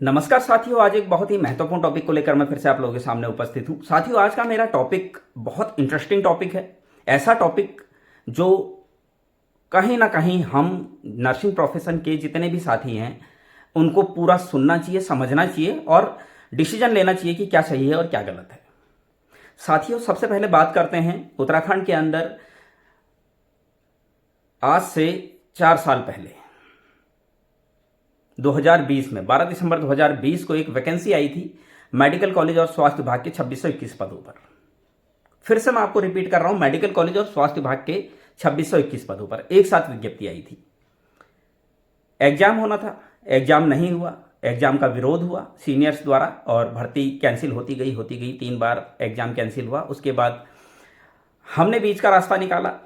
नमस्कार साथियों, आज एक बहुत ही महत्वपूर्ण टॉपिक को लेकर मैं फिर से आप लोगों के सामने उपस्थित हूं। साथियों, आज का मेरा टॉपिक बहुत इंटरेस्टिंग टॉपिक है। ऐसा टॉपिक जो कहीं ना कहीं हम नर्सिंग प्रोफेशन के जितने भी साथी हैं उनको पूरा सुनना चाहिए, समझना चाहिए और डिसीजन लेना चाहिए कि क्या सही है और क्या गलत है। साथियों, सबसे पहले बात करते हैं उत्तराखंड के अंदर आज से 4 साल पहले 2020 में 12 दिसंबर 2020 को एक वैकेंसी आई थी मेडिकल कॉलेज और स्वास्थ्य विभाग के 2621 पदों पर। फिर से मैं आपको रिपीट कर रहा हूं, मेडिकल कॉलेज और स्वास्थ्य विभाग के 2621 पदों पर एक साथ विज्ञप्ति आई थी। एग्जाम होना था, एग्जाम नहीं हुआ, एग्जाम का विरोध हुआ सीनियर्स द्वारा और भर्ती कैंसिल होती गई 3 बार एग्जाम कैंसिल हुआ। उसके बाद हमने बीच का रास्ता निकाला।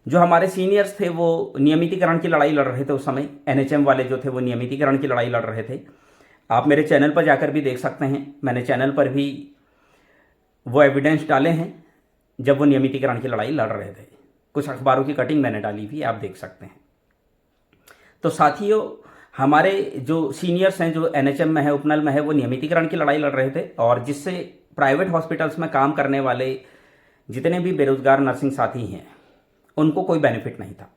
जो हमारे सीनियर्स थे वो नियमितीकरण की लड़ाई लड़ रहे थे। उस समय एनएचएम वाले जो थे वो नियमितीकरण की लड़ाई लड़ रहे थे। आप मेरे चैनल पर जाकर भी देख सकते हैं, मैंने चैनल पर भी वो एविडेंस डाले हैं जब वो नियमितीकरण की लड़ाई लड़ रहे थे। कुछ अखबारों की कटिंग मैंने डाली भी, आप देख सकते हैं। तो साथियों, हमारे जो सीनियर्स हैं जो एनएचएम में है, उपनल में है, वो नियमितीकरण की लड़ाई लड़ रहे थे और जिससे प्राइवेट हॉस्पिटल्स में काम करने वाले जितने भी बेरोजगार नर्सिंग साथी हैं उनको कोई बेनिफिट नहीं था।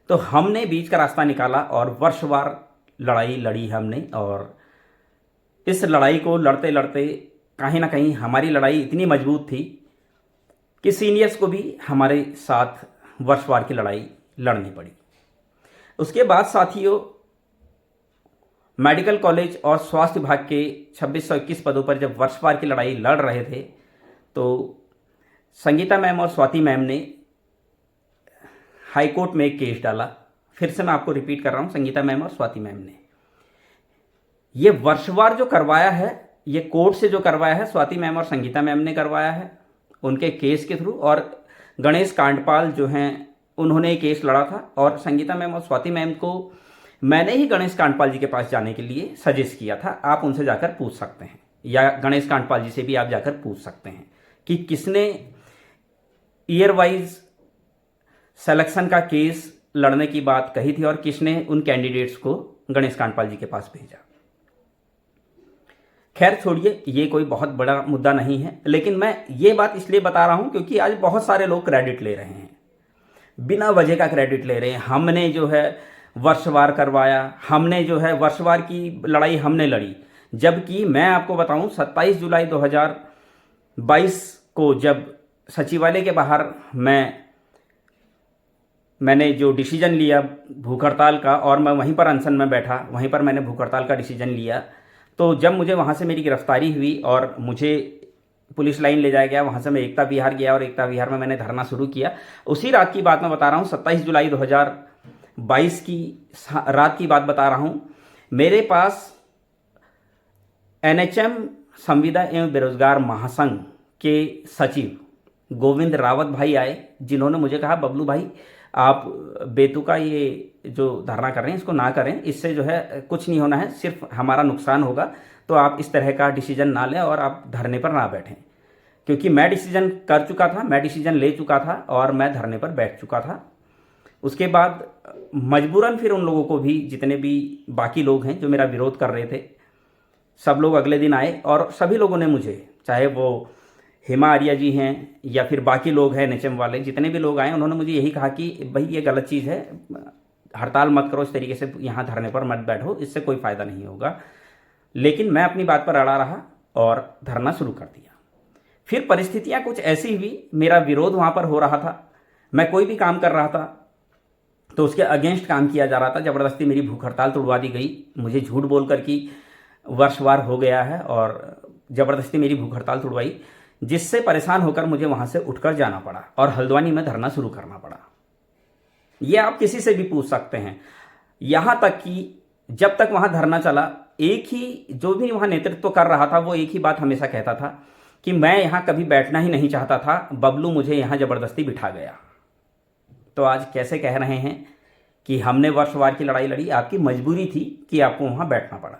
तो हमने बीच का रास्ता निकाला और वर्षवार लड़ाई लड़ी हमने। और इस लड़ाई को लड़ते लड़ते कहीं ना कहीं हमारी लड़ाई इतनी मजबूत थी कि सीनियर्स को भी हमारे साथ वर्षवार की लड़ाई लड़नी पड़ी। उसके बाद साथियों, मेडिकल कॉलेज और स्वास्थ्य विभाग के 2621 पदों पर जब वर्षवार की लड़ाई लड़ रहे थे तो संगीता मैम और स्वाति मैम ने हाई कोर्ट में एक केस डाला। फिर से मैं आपको रिपीट कर रहा हूं, संगीता मैम और स्वाति मैम ने ये वर्षवार जो करवाया है, ये कोर्ट से जो करवाया है, स्वाति मैम और संगीता मैम ने करवाया है उनके केस के थ्रू। और गणेश कांडपाल जो हैं उन्होंने एक केस लड़ा था और संगीता मैम और स्वाति मैम को मैंने ही गणेश कांडपाल जी के पास जाने के लिए सजेस्ट किया था। आप उनसे जाकर पूछ सकते हैं या गणेश कांडपाल जी से भी आप जाकर पूछ सकते हैं कि किसने ईयर वाइज सिलेक्शन का केस लड़ने की बात कही थी और किसने उन कैंडिडेट्स को गणेश कांडपाल जी के पास भेजा। खैर छोड़िए, ये कोई बहुत बड़ा मुद्दा नहीं है, लेकिन मैं ये बात इसलिए बता रहा हूं क्योंकि आज बहुत सारे लोग क्रेडिट ले रहे हैं, बिना वजह का क्रेडिट ले रहे हैं। हमने जो है वर्षवार करवाया, हमने जो है वर्षवार की लड़ाई हमने लड़ी। जबकि मैं आपको बताऊं 27 जुलाई 2022 को जब सचिवालय के बाहर मैंने जो डिसीजन लिया भूख हड़ताल का और मैं वहीं पर अनशन में बैठा, वहीं पर मैंने भूख हड़ताल का डिसीजन लिया। तो जब मुझे वहाँ से मेरी गिरफ्तारी हुई और मुझे पुलिस लाइन ले जाया गया, वहाँ से मैं एकता विहार गया और एकता विहार में मैंने धरना शुरू किया। उसी रात की बात मैं बता रहा हूँ, 27 जुलाई 2022 की रात की बात बता रहा हूँ। मेरे पास एनएचएम संविदा एवं बेरोजगार महासंघ के सचिव गोविंद रावत भाई आए, जिन्होंने मुझे कहा, बबलू भाई आप बेतुका ये जो धरना कर रहे हैं इसको ना करें, इससे जो है कुछ नहीं होना है, सिर्फ हमारा नुकसान होगा। तो आप इस तरह का डिसीजन ना लें और आप धरने पर ना बैठें। क्योंकि मैं डिसीजन कर चुका था, मैं डिसीजन ले चुका था और मैं धरने पर बैठ चुका था। उसके बाद मजबूरन फिर उन लोगों को भी, जितने भी बाकी लोग हैं जो मेरा विरोध कर रहे थे, सब लोग अगले दिन आए और सभी लोगों ने मुझे, चाहे वो हेमा आर्या जी हैं या फिर बाकी लोग हैं एनएचएम वाले, जितने भी लोग आए उन्होंने मुझे यही कहा कि भाई ये गलत चीज़ है, हड़ताल मत करो, इस तरीके से यहाँ धरने पर मत बैठो, इससे कोई फ़ायदा नहीं होगा। लेकिन मैं अपनी बात पर अड़ा रहा और धरना शुरू कर दिया। फिर परिस्थितियाँ कुछ ऐसी हुई, मेरा विरोध वहाँ पर हो रहा था, मैं कोई भी काम कर रहा था तो उसके अगेंस्ट काम किया जा रहा था। ज़बरदस्ती मेरी भूख हड़ताल तोड़वा दी गई, मुझे झूठ बोल कर कि वर्षवार हो गया है और ज़बरदस्ती मेरी भूख हड़ताल तोड़वाई, जिससे परेशान होकर मुझे वहां से उठकर जाना पड़ा और हल्द्वानी में धरना शुरू करना पड़ा। ये आप किसी से भी पूछ सकते हैं। यहां तक कि जब तक वहां धरना चला, एक ही जो भी वहां नेतृत्व कर रहा था वो एक ही बात हमेशा कहता था कि मैं यहां कभी बैठना ही नहीं चाहता था, बबलू मुझे यहां जबरदस्ती बिठा गया। तो आज कैसे कह रहे हैं कि हमने वर्षवार की लड़ाई लड़ी? आपकी मजबूरी थी कि आपको वहां बैठना पड़ा।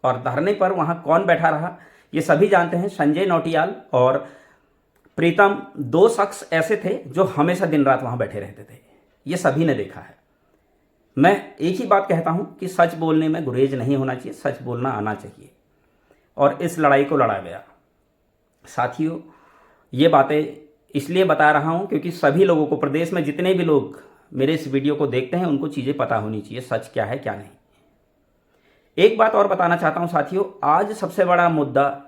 और धरने पर वहां कौन बैठा रहा ये सभी जानते हैं। संजय नौटियाल और प्रीतम, 2 शख्स ऐसे थे जो हमेशा दिन रात वहां बैठे रहते थे, ये सभी ने देखा है। मैं एक ही बात कहता हूं कि सच बोलने में गुरेज नहीं होना चाहिए, सच बोलना आना चाहिए, और इस लड़ाई को लड़ा गया। साथियों, ये बातें इसलिए बता रहा हूं क्योंकि सभी लोगों को, प्रदेश में जितने भी लोग मेरे इस वीडियो को देखते हैं, उनको चीज़ें पता होनी चाहिए, सच क्या है क्या नहीं। एक बात और बताना चाहता हूं साथियों, आज सबसे बड़ा मुद्दा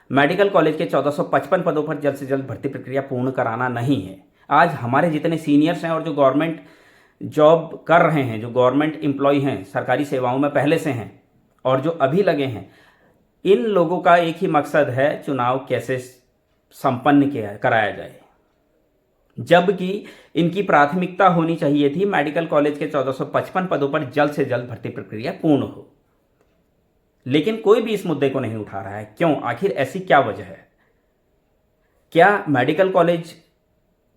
मेडिकल कॉलेज के 1455 पदों पर जल्द से जल्द भर्ती प्रक्रिया पूर्ण कराना नहीं है। आज हमारे जितने सीनियर्स हैं और जो गवर्नमेंट जॉब कर रहे हैं, जो गवर्नमेंट एम्प्लॉय हैं, सरकारी सेवाओं में पहले से हैं और जो अभी लगे हैं, इन लोगों का एक ही मकसद है, चुनाव कैसे संपन्न कराया जाए। जबकि इनकी प्राथमिकता होनी चाहिए थी मेडिकल कॉलेज के 1455 पदों पर जल्द से जल्द भर्ती प्रक्रिया पूर्ण हो। लेकिन कोई भी इस मुद्दे को नहीं उठा रहा है। क्यों? आखिर ऐसी क्या वजह है? क्या मेडिकल कॉलेज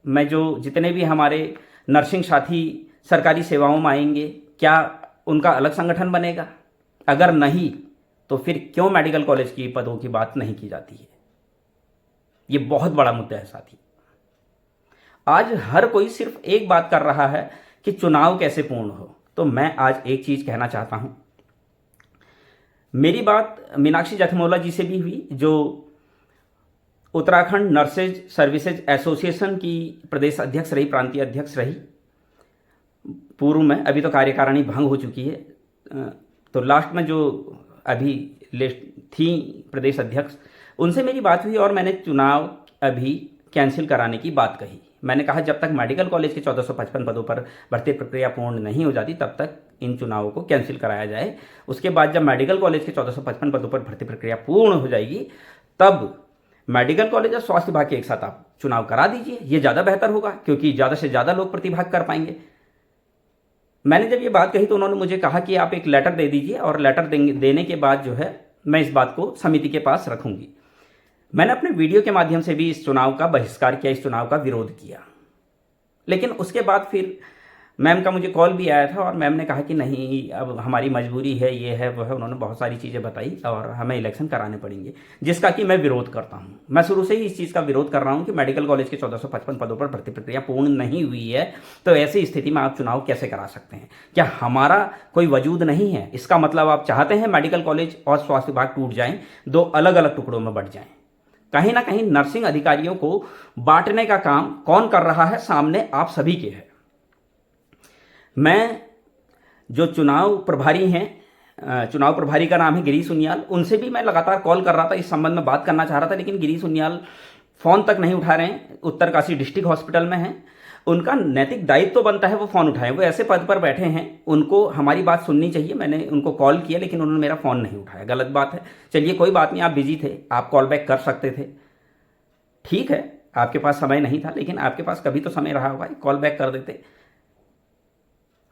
में जो जितने भी हमारे नर्सिंग साथी सरकारी सेवाओं में आएंगे, क्या उनका अलग संगठन बनेगा? अगर नहीं, तो फिर क्यों मेडिकल कॉलेज की पदों की बात नहीं की जाती है? ये बहुत बड़ा मुद्दा है साथी। आज हर कोई सिर्फ एक बात कर रहा है कि चुनाव कैसे पूर्ण हो। तो मैं आज एक चीज कहना चाहता हूं। मेरी बात मीनाक्षी जथमोला जी से भी हुई, जो उत्तराखंड नर्सेज सर्विसेज एसोसिएशन की प्रदेश अध्यक्ष रही, प्रांतीय अध्यक्ष रही पूर्व में। अभी तो कार्यकारिणी भंग हो चुकी है, तो लास्ट में जो अभी लिस्ट थी प्रदेश अध्यक्ष, उनसे मेरी बात हुई और मैंने चुनाव अभी कैंसिल कराने की बात कही। मैंने कहा जब तक मेडिकल कॉलेज के 1455 पदों पर भर्ती प्रक्रिया पूर्ण नहीं हो जाती, तब तक इन चुनावों को कैंसिल कराया जाए। उसके बाद जब मेडिकल कॉलेज के 1455 पदों पर भर्ती प्रक्रिया पूर्ण हो जाएगी, तब मेडिकल कॉलेज और स्वास्थ्य विभाग के एक साथ आप चुनाव करा दीजिए। ये ज़्यादा बेहतर होगा, क्योंकि ज़्यादा से ज़्यादा लोग प्रतिभाग कर पाएंगे। मैंने जब ये बात कही तो उन्होंने मुझे कहा कि आप एक लेटर दे दीजिए, और लेटर देने के बाद जो है मैं इस बात को समिति के पास रखूंगी। मैंने अपने वीडियो के माध्यम से भी इस चुनाव का बहिष्कार किया, इस चुनाव का विरोध किया। लेकिन उसके बाद फिर मैम का मुझे कॉल भी आया था और मैम ने कहा कि नहीं, अब हमारी मजबूरी है, ये है वो है। उन्होंने बहुत सारी चीज़ें बताई और हमें इलेक्शन कराने पड़ेंगे, जिसका कि मैं विरोध करता हूँ। मैं शुरू से ही इस चीज़ का विरोध कर रहा हूँ कि मेडिकल कॉलेज के 1455 पदों पर भर्ती प्रक्रिया पूर्ण नहीं हुई है, तो ऐसी स्थिति में आप चुनाव कैसे करा सकते हैं? क्या हमारा कोई वजूद नहीं है? इसका मतलब आप चाहते हैं मेडिकल कॉलेज और स्वास्थ्य विभाग टूट जाएं, दो अलग अलग टुकड़ों में बंट जाएं। कहीं ना कहीं नर्सिंग अधिकारियों को बांटने का काम कौन कर रहा है? सामने आप सभी के है। मैं जो चुनाव प्रभारी हैं, चुनाव प्रभारी का नाम है गिरीश उनियाल, उनसे भी मैं लगातार कॉल कर रहा था, इस संबंध में बात करना चाह रहा था, लेकिन गिरीश उनियाल फ़ोन तक नहीं उठा रहे हैं। उत्तरकाशी डिस्ट्रिक्ट हॉस्पिटल में हैं, उनका नैतिक दायित्व तो बनता है वो फ़ोन उठाएं। वो ऐसे पद पर बैठे हैं, उनको हमारी बात सुननी चाहिए। मैंने उनको कॉल किया, लेकिन उन्होंने मेरा फ़ोन नहीं उठाया। गलत बात है। चलिए कोई बात नहीं, आप बिजी थे, आप कॉल बैक कर सकते थे, ठीक है, आपके पास समय नहीं था, लेकिन आपके पास कभी तो समय रहा होगा, कॉल बैक कर देते।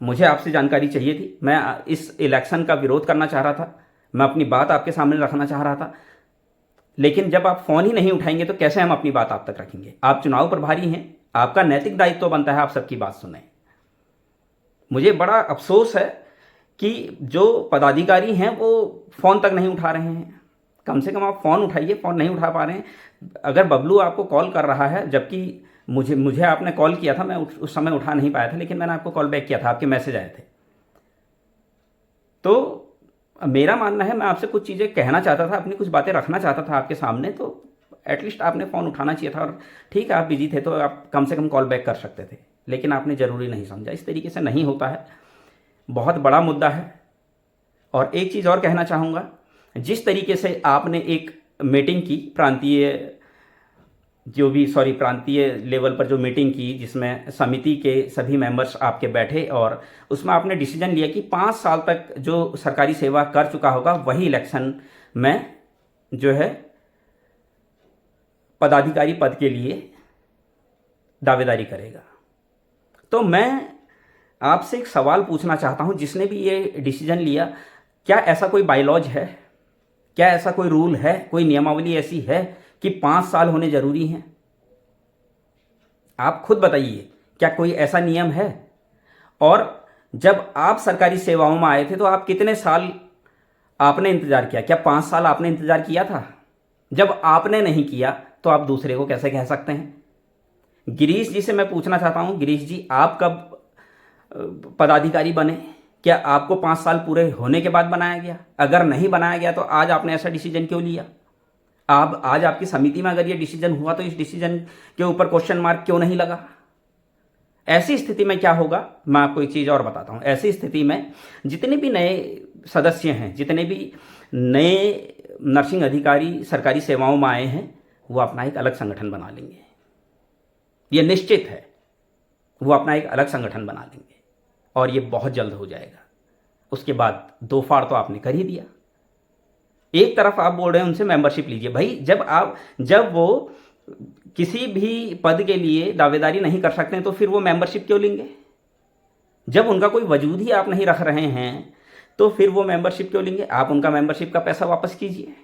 मुझे आपसे जानकारी चाहिए थी, मैं इस इलेक्शन का विरोध करना चाह रहा था, मैं अपनी बात आपके सामने रखना चाह रहा था। लेकिन जब आप फ़ोन ही नहीं उठाएंगे तो कैसे हम अपनी बात आप तक रखेंगे? आप चुनाव प्रभारी हैं, आपका नैतिक दायित्व तो बनता है आप सबकी बात सुने। मुझे बड़ा अफसोस है कि जो पदाधिकारी हैं वो फ़ोन तक नहीं उठा रहे हैं। कम से कम आप फ़ोन उठाइए, फ़ोन नहीं उठा पा रहे हैं। अगर बबलू आपको कॉल कर रहा है, जबकि मुझे आपने कॉल किया था, मैं उस समय उठा नहीं पाया था, लेकिन मैंने आपको कॉल बैक किया था, आपके मैसेज आए थे। तो मेरा मानना है, मैं आपसे कुछ चीज़ें कहना चाहता था, अपनी कुछ बातें रखना चाहता था आपके सामने, तो एटलीस्ट आपने फ़ोन उठाना चाहिए था। और ठीक है, आप बिजी थे तो आप कम से कम कॉल बैक कर सकते थे, लेकिन आपने ज़रूरी नहीं समझा। इस तरीके से नहीं होता है, बहुत बड़ा मुद्दा है। और एक चीज़ और कहना चाहूँगा, जिस तरीके से आपने एक मीटिंग की प्रांतीय लेवल पर जो मीटिंग की, जिसमें समिति के सभी मेंबर्स आपके बैठे, और उसमें आपने डिसीजन लिया कि 5 साल तक जो सरकारी सेवा कर चुका होगा वही इलेक्शन में जो है पदाधिकारी पद के लिए दावेदारी करेगा। तो मैं आपसे एक सवाल पूछना चाहता हूं, जिसने भी ये डिसीजन लिया, क्या ऐसा कोई बायलॉज है? क्या ऐसा कोई रूल है, कोई नियमावली ऐसी है कि 5 साल होने जरूरी हैं? आप खुद बताइए, क्या कोई ऐसा नियम है? और जब आप सरकारी सेवाओं में आए थे तो आप कितने साल आपने इंतजार किया? क्या 5 साल आपने इंतजार किया था? जब आपने नहीं किया तो आप दूसरे को कैसे कह सकते हैं? गिरीश जी से मैं पूछना चाहता हूं, गिरीश जी, आप कब पदाधिकारी बने? क्या आपको 5 साल पूरे होने के बाद बनाया गया? अगर नहीं बनाया गया तो आज आपने ऐसा डिसीजन क्यों लिया? आप आज आपकी समिति में अगर ये डिसीजन हुआ तो इस डिसीजन के ऊपर क्वेश्चन मार्क क्यों नहीं लगा? ऐसी स्थिति में क्या होगा, मैं आपको एक चीज़ और बताता हूँ। ऐसी स्थिति में जितने भी नए सदस्य हैं, जितने भी नए नर्सिंग अधिकारी सरकारी सेवाओं में आए हैं, वो अपना एक अलग संगठन बना लेंगे। ये निश्चित है, वो अपना एक अलग संगठन बना लेंगे और ये बहुत जल्द हो जाएगा। उसके बाद दो फाड़ तो आपने कर ही दिया। एक तरफ आप बोल रहे हैं उनसे मेंबरशिप लीजिए। भाई जब वो किसी भी पद के लिए दावेदारी नहीं कर सकते हैं तो फिर वो मेंबरशिप क्यों लेंगे? जब उनका कोई वजूद ही आप नहीं रख रहे हैं तो फिर वो मेंबरशिप क्यों लेंगे? आप उनका मेंबरशिप का पैसा वापस कीजिए।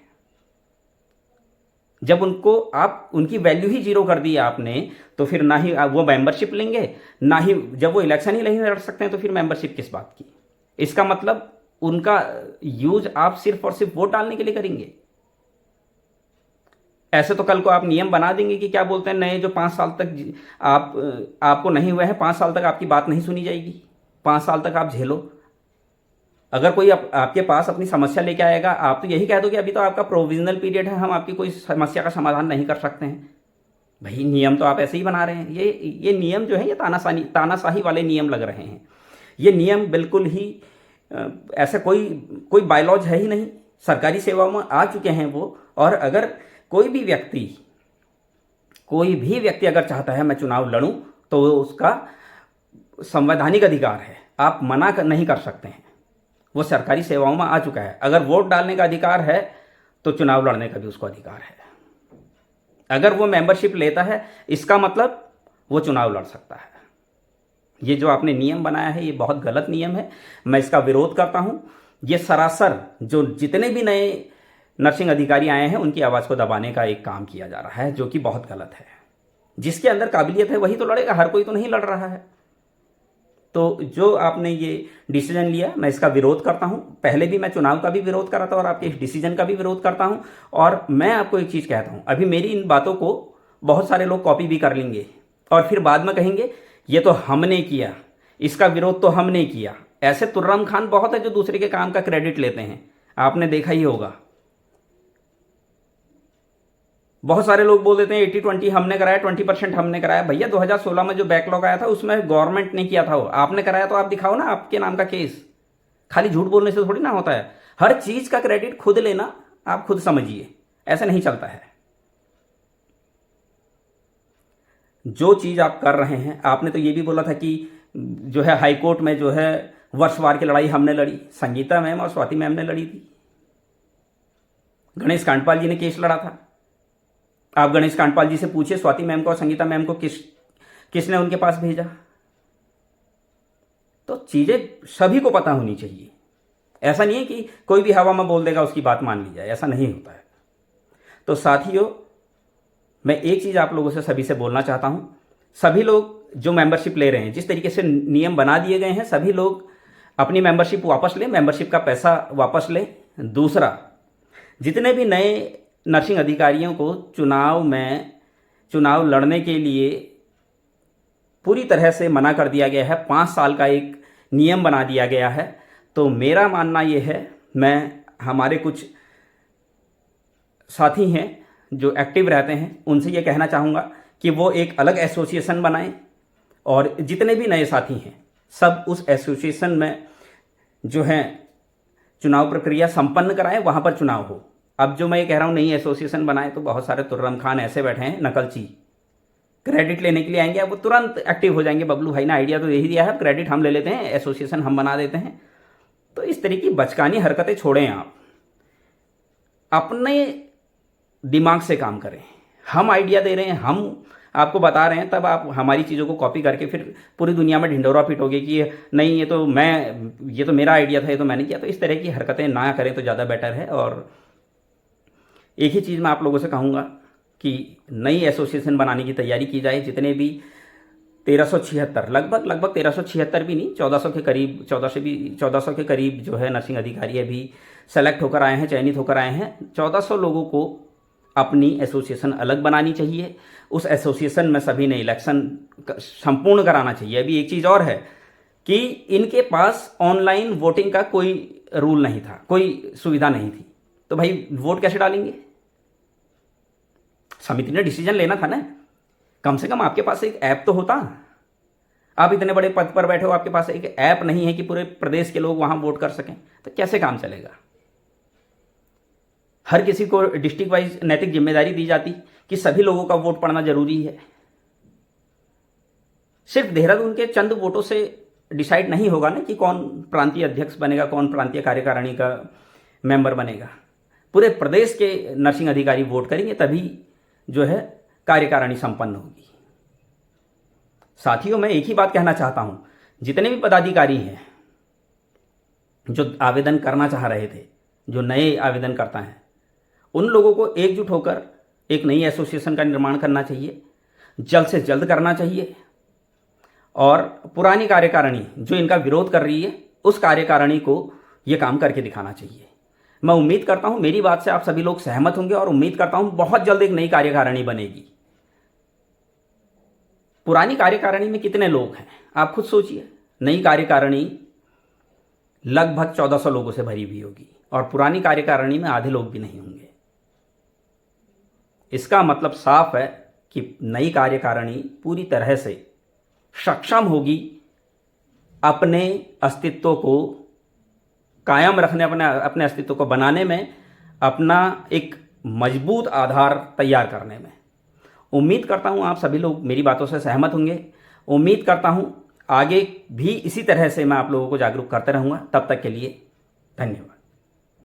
जब उनको आप उनकी वैल्यू ही जीरो कर दी आपने तो फिर ना ही वो मेंबरशिप लेंगे, ना ही जब वो इलेक्शन ही नहीं लड़ सकते हैं तो फिर मेंबरशिप किस बात की? इसका मतलब उनका यूज आप सिर्फ और सिर्फ वोट डालने के लिए करेंगे। ऐसे तो कल को आप नियम बना देंगे कि क्या बोलते हैं, नए जो 5 साल तक आपको नहीं हुए हैं, 5 साल तक आपकी बात नहीं सुनी जाएगी, 5 साल तक आप झेलो। अगर कोई आपके पास अपनी समस्या लेके आएगा, आप तो यही कह दो कि अभी तो आपका प्रोविजनल पीरियड है, हम आपकी कोई समस्या का समाधान नहीं कर सकते हैं। भाई नियम तो आप ऐसे ही बना रहे हैं। ये नियम जो है ये तानाशाही वाले नियम लग रहे हैं। ये नियम बिल्कुल ही ऐसा कोई बायलॉज है ही नहीं। सरकारी सेवाओं में आ चुके हैं वो। और अगर कोई भी व्यक्ति अगर चाहता है मैं चुनाव लड़ूं तो उसका संवैधानिक अधिकार है, आप मना नहीं कर सकते हैं। वो सरकारी सेवाओं में आ चुका है। अगर वोट डालने का अधिकार है तो चुनाव लड़ने का भी उसको अधिकार है। अगर वो मेंबरशिप लेता है इसका मतलब वो चुनाव लड़ सकता है। ये जो आपने नियम बनाया है ये बहुत गलत नियम है, मैं इसका विरोध करता हूं। ये सरासर जो जितने भी नए नर्सिंग अधिकारी आए हैं उनकी आवाज़ को दबाने का एक काम किया जा रहा है, जो कि बहुत गलत है। जिसके अंदर काबिलियत है वही तो लड़ेगा, हर कोई तो नहीं लड़ रहा है। तो जो आपने ये डिसीजन लिया मैं इसका विरोध करता हूं। पहले भी मैं चुनाव का भी विरोध कर रहा था और आपके इस डिसीजन का भी विरोध करता हूं। और मैं आपको एक चीज़ कहता हूं, अभी मेरी इन बातों को बहुत सारे लोग कॉपी भी कर लेंगे और फिर बाद में कहेंगे ये तो हमने किया, इसका विरोध तो हमने किया। ऐसे तुर्रम खान बहुत है जो दूसरे के काम का क्रेडिट लेते हैं, आपने देखा ही होगा। बहुत सारे लोग बोल देते हैं 80-20 हमने कराया, 20% हमने कराया। भैया 2016 में जो बैकलॉग आया था उसमें गवर्नमेंट ने किया था, वो आपने कराया तो आप दिखाओ ना आपके नाम का केस। खाली झूठ बोलने से थोड़ी ना होता है। हर चीज का क्रेडिट खुद लेना आप खुद समझिए, ऐसा नहीं चलता है। जो चीज आप कर रहे हैं, आपने तो ये भी बोला था कि जो है हाईकोर्ट में जो है वर्षवार की लड़ाई हमने लड़ी, संगीता मैम और स्वाति मैम ने लड़ी थी। गणेश कांडपाल जी ने केस लड़ा था। आप गणेश कांडपाल जी से पूछिए स्वाति मैम को और संगीता मैम को किसने उनके पास भेजा। तो चीजें सभी को पता होनी चाहिए। ऐसा नहीं है कि कोई भी हवा में बोल देगा उसकी बात मान ली जाए, ऐसा नहीं होता है। तो साथियों, मैं एक चीज आप लोगों से सभी से बोलना चाहता हूं। सभी लोग जो मेंबरशिप ले रहे हैं, जिस तरीके से नियम बना दिए गए हैं, सभी लोग अपनी मेंबरशिप वापस लें, मेंबरशिप का पैसा वापस लें। दूसरा, जितने भी नए नर्सिंग अधिकारियों को चुनाव लड़ने के लिए पूरी तरह से मना कर दिया गया है, 5 साल का एक नियम बना दिया गया है। तो मेरा मानना ये है, मैं हमारे कुछ साथी हैं जो एक्टिव रहते हैं उनसे ये कहना चाहूँगा कि वो एक अलग एसोसिएशन बनाएं और जितने भी नए साथी हैं सब उस एसोसिएशन में जो है चुनाव प्रक्रिया संपन्न कराएं, वहाँ पर चुनाव हो। अब जो मैं ये कह रहा हूँ नई एसोसिएशन बनाए तो बहुत सारे तुर्रम खान ऐसे बैठे हैं नकलची, क्रेडिट लेने के लिए आएंगे, अब वो तुरंत एक्टिव हो जाएंगे। बबलू भाई ने आइडिया तो यही दिया है, क्रेडिट हम ले लेते हैं, एसोसिएशन हम बना देते हैं। तो इस तरह की बचकानी हरकतें छोड़ें, आप अपने दिमाग से काम करें। हम आइडिया दे रहे हैं, हम आपको बता रहे हैं, तब आप हमारी चीज़ों को कॉपी करके फिर पूरी दुनिया में ढिंडोरा पीटोगे कि नहीं ये तो मेरा आइडिया था, ये तो मैंने किया। तो इस तरह की हरकतें ना करें तो ज़्यादा बेटर है। और एक ही चीज़ मैं आप लोगों से कहूँगा कि नई एसोसिएशन बनाने की तैयारी की जाए। जितने भी 1376 लगभग 1376 भी नहीं, 1400 के करीब, 1400 के करीब जो है नर्सिंग अधिकारी अभी सेलेक्ट होकर आए हैं, चयनित होकर आए हैं। 1400 लोगों को अपनी एसोसिएशन अलग बनानी चाहिए। उस एसोसिएशन में सभी ने इलेक्शन संपूर्ण कराना चाहिए। अभी एक चीज़ और है कि इनके पास ऑनलाइन वोटिंग का कोई रूल नहीं था, कोई सुविधा नहीं थी, तो भाई वोट कैसे डालेंगे? समिति ने डिसीजन लेना था ना, कम से कम आपके पास एक ऐप तो होता। आप इतने बड़े पद पर बैठे हो, आपके पास एक ऐप नहीं है कि पूरे प्रदेश के लोग वहां वोट कर सकें, तो कैसे काम चलेगा? हर किसी को डिस्ट्रिक्ट वाइज नैतिक जिम्मेदारी दी जाती कि सभी लोगों का वोट पड़ना जरूरी है। सिर्फ देहरादून के चंद वोटों से डिसाइड नहीं होगा ना कि कौन प्रांतीय अध्यक्ष बनेगा, कौन प्रांतीय कार्यकारिणी का मेंबर बनेगा। पूरे प्रदेश के नर्सिंग अधिकारी वोट करेंगे, तभी जो है कार्यकारिणी संपन्न होगी। साथियों, मैं एक ही बात कहना चाहता हूं, जितने भी पदाधिकारी हैं जो आवेदन करना चाह रहे थे, जो नए आवेदनकर्ता हैं, उन लोगों को एकजुट होकर एक नई एसोसिएशन का निर्माण करना चाहिए, जल्द से जल्द करना चाहिए, और पुरानी कार्यकारिणी जो इनका विरोध कर रही है, उस कार्यकारिणी को ये काम करके दिखाना चाहिए। मैं उम्मीद करता हूं मेरी बात से आप सभी लोग सहमत होंगे, और उम्मीद करता हूं बहुत जल्द एक नई कार्यकारिणी बनेगी। पुरानी कार्यकारिणी में कितने लोग हैं आप खुद सोचिए। नई कार्यकारिणी लगभग 1400 लोगों से भरी हुई होगी, और पुरानी कार्यकारिणी में आधे लोग भी नहीं होंगे। इसका मतलब साफ है कि नई कार्यकारिणी पूरी तरह से सक्षम होगी अपने अस्तित्व को कायम रखने, अपने अस्तित्व को बनाने में, अपना एक मजबूत आधार तैयार करने में। उम्मीद करता हूं आप सभी लोग मेरी बातों से सहमत होंगे। उम्मीद करता हूं आगे भी इसी तरह से मैं आप लोगों को जागरूक करते रहूंगा। तब तक के लिए धन्यवाद।